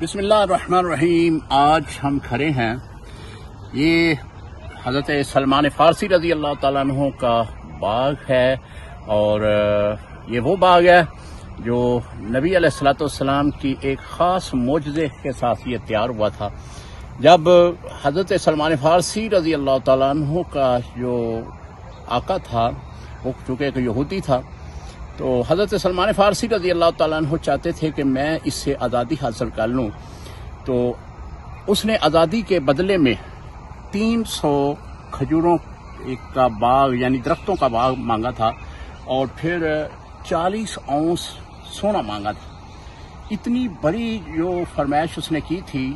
بسم اللہ الرحمن الرحیم۔ آج ہم کھڑے ہیں، یہ حضرت سلمان فارسی رضی اللہ تعالیٰ عنہ کا باغ ہے، اور یہ وہ باغ ہے جو نبی علیہ الصلوۃ والسلام کی ایک خاص معجزے کے ساتھ یہ تیار ہوا تھا۔ جب حضرت سلمان فارسی رضی اللہ تعالیٰ عنہ کا جو آقا تھا وہ چونکہ ایک یہودی تھا، تو حضرت سلمان فارسی رضی اللہ تعالیٰ عنہ چاہتے تھے کہ میں اس سے آزادی حاصل کر لوں، تو اس نے آزادی کے بدلے میں 300 کھجوروں کا باغ یعنی درختوں کا باغ مانگا تھا، اور پھر 40 اونس سونا مانگا تھا۔ اتنی بڑی جو فرمائش اس نے کی تھی،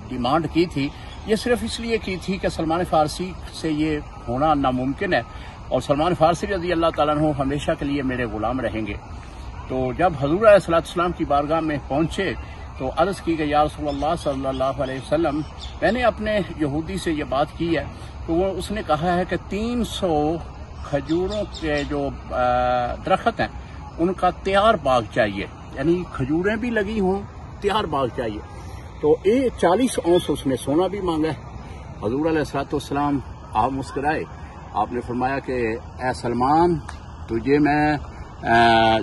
ڈیمانڈ کی تھی، یہ صرف اس لیے کی تھی کہ سلمان فارسی سے یہ ہونا ناممکن ہے، اور سلمان فارسی رضی اللہ تعالیٰ عنہ ہمیشہ کے لیے میرے غلام رہیں گے۔ تو جب حضور علیہ السلام کی بارگاہ میں پہنچے تو عرض کی کہ یا رسول اللہ صلی اللہ علیہ وسلم، میں نے اپنے یہودی سے یہ بات کی ہے، تو اس نے کہا ہے کہ 300 کھجوروں کے جو درخت ہیں ان کا تیار باغ چاہیے، یعنی کھجوریں بھی لگی ہوں، تیار باغ چاہیے۔ تو 40 اونس اس نے سونا بھی مانگا ہے۔ حضور علیہ السلام آپ مسکرائے، آپ نے فرمایا کہ اے سلمان، تجھے میں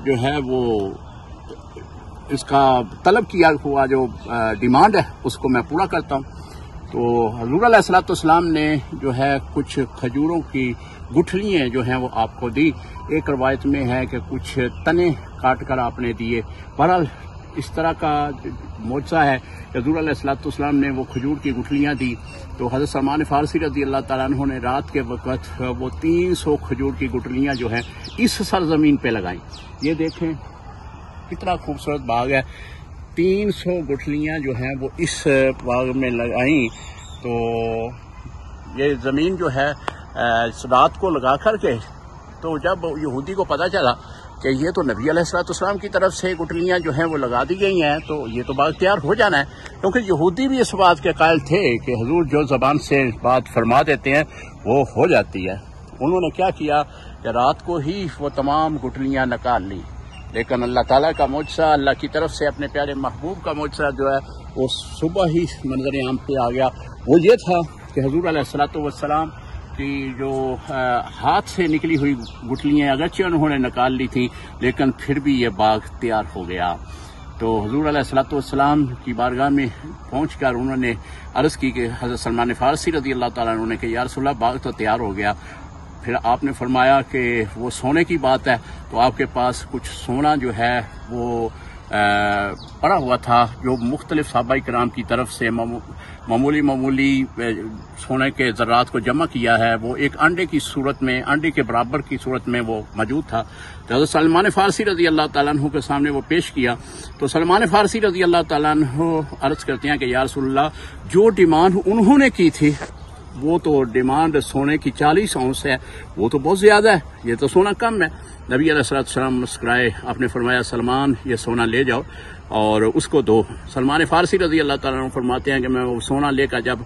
جو ہے وہ اس کا طلب کیا ہوا جو ڈیمانڈ ہے اس کو میں پورا کرتا ہوں۔ تو حضور علیہ السلام نے جو ہے کچھ کھجوروں کی گٹھلیاں جو ہیں وہ آپ کو دی۔ ایک روایت میں ہے کہ کچھ تنے کاٹ کر آپ نے دیے۔ بہرحال اس طرح کا معجزہ ہے کہ حضور علیہ السلام نے وہ کھجور کی گٹھلیاں دی، تو حضرت سلمان فارسی رضی اللہ تعالیٰ عنہ نے رات کے وقت وہ 300 کھجور کی گٹھلیاں جو ہیں اس سرزمین پہ لگائیں۔ یہ دیکھیں کتنا خوبصورت باغ ہے، 300 گٹھلیاں جو ہیں وہ اس باغ میں لگائیں۔ تو یہ زمین جو ہے رات کو لگا کر کے، تو جب یہودی کو پتہ چلا کہ یہ تو نبی علیہ السلام کی طرف سے گٹھلیاں جو ہیں وہ لگا دی گئی ہیں، تو یہ تو باغ تیار ہو جانا ہے، کیونکہ یہودی بھی اس بات کے قائل تھے کہ حضور جو زبان سے بات فرما دیتے ہیں وہ ہو جاتی ہے۔ انہوں نے کیا کیا کہ رات کو ہی وہ تمام گٹھلیاں نکال لی، لیکن اللہ تعالیٰ کا معجزہ، اللہ کی طرف سے اپنے پیارے محبوب کا معجزہ جو ہے وہ صبح ہی منظر عام پہ آ گیا۔ وہ یہ تھا کہ حضور علیہ السلام کی جو ہاتھ سے نکلی ہوئی گٹھلیاں اگرچہ انہوں نے نکال لی تھی، لیکن پھر بھی یہ باغ تیار ہو گیا۔ تو حضور علیہ السلام کی بارگاہ میں پہنچ کر انہوں نے عرض کی کہ حضرت سلمان فارسی رضی اللہ تعالیٰ عنہ نے کہ یا رسول اللہ، باغ تو تیار ہو گیا۔ پھر آپ نے فرمایا کہ وہ سونے کی بات ہے، تو آپ کے پاس کچھ سونا جو ہے وہ پڑا ہوا تھا، جو مختلف صحابہ کرام کی طرف سے معمولی سونے کے ذرات کو جمع کیا ہے، وہ ایک انڈے کی صورت میں، انڈے کے برابر کی صورت میں وہ موجود تھا۔ تو حضرت سلمان فارسی رضی اللہ تعالیٰ عنہ کے سامنے وہ پیش کیا، تو سلمان فارسی رضی اللہ تعالیٰ عنہ عرض کرتے ہیں کہ یا رسول اللہ، جو ڈیمانڈ انہوں نے کی تھی وہ تو ڈیمانڈ سونے کی 40 اونس ہے، وہ تو بہت زیادہ ہے، یہ تو سونا کم ہے۔ نبی علیہ السلام مسکرائے، آپ نے فرمایا سلمان، یہ سونا لے جاؤ اور اس کو دو۔ سلمان فارسی رضی اللہ تعالیٰ عنہ فرماتے ہیں کہ میں وہ سونا لے کر جب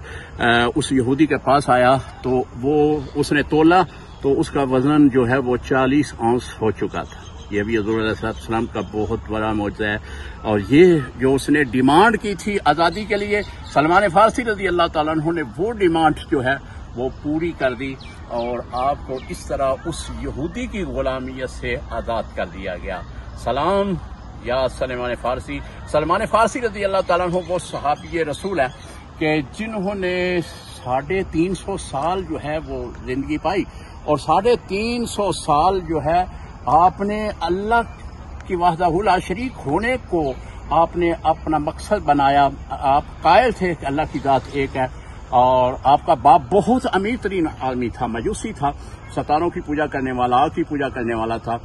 اس یہودی کے پاس آیا تو وہ اس نے تولا، تو اس کا وزن جو ہے وہ 40 اونس ہو چکا تھا۔ یہ بھی حضور علیہ السلام کا بہت بڑا معجزہ ہے، اور یہ جو اس نے ڈیمانڈ کی تھی آزادی کے لیے، سلمان فارسی رضی اللہ تعالیٰ عنہ نے وہ ڈیمانڈ جو ہے وہ پوری کر دی، اور آپ کو اس طرح اس یہودی کی غلامیت سے آزاد کر دیا گیا۔ سلام یا سلمان فارسی۔ سلمان فارسی رضی اللہ تعالیٰ عنہ وہ صحابی رسول ہے کہ جنہوں نے 350 سال جو ہے وہ زندگی پائی، اور 350 سال جو ہے آپ نے اللہ کی وحدہ لا شریک ہونے کو آپ نے اپنا مقصد بنایا۔ آپ قائل تھے کہ اللہ کی ذات ایک ہے، اور آپ کا باپ بہت امیر ترین آدمی تھا، مجوسی تھا، ستاروں کی پوجا کرنے والا، آگ کی پوجا کرنے والا تھا،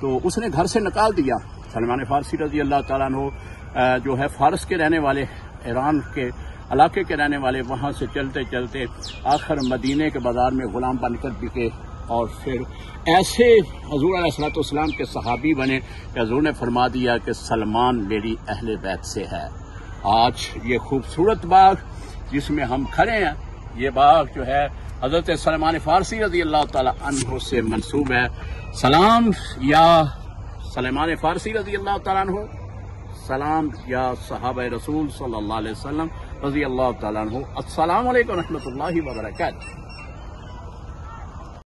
تو اس نے گھر سے نکال دیا۔ سلمان فارسی رضی اللہ تعالیٰ عنہ جو ہے فارس کے رہنے والے، ایران کے علاقے کے رہنے والے، وہاں سے چلتے چلتے آخر مدینے کے بازار میں غلام بن کر بکے، اور پھر ایسے حضور علیہ السلام کے صحابی بنے کہ حضور نے فرما دیا کہ سلمان میری اہل بیت سے ہے۔ آج یہ خوبصورت باغ جس میں ہم کھڑے ہیں، یہ باغ جو ہے حضرت سلمان فارسی رضی اللہ تعالی عنہ سے منسوب ہے۔ سلام یا سلمان فارسی رضی اللہ تعالیٰ عنہ، سلام یا صحابہ رسول صلی اللہ علیہ وسلم رضی اللہ تعالیٰ عنہ. السلام علیکم و رحمۃ اللہ وبرکاتہ.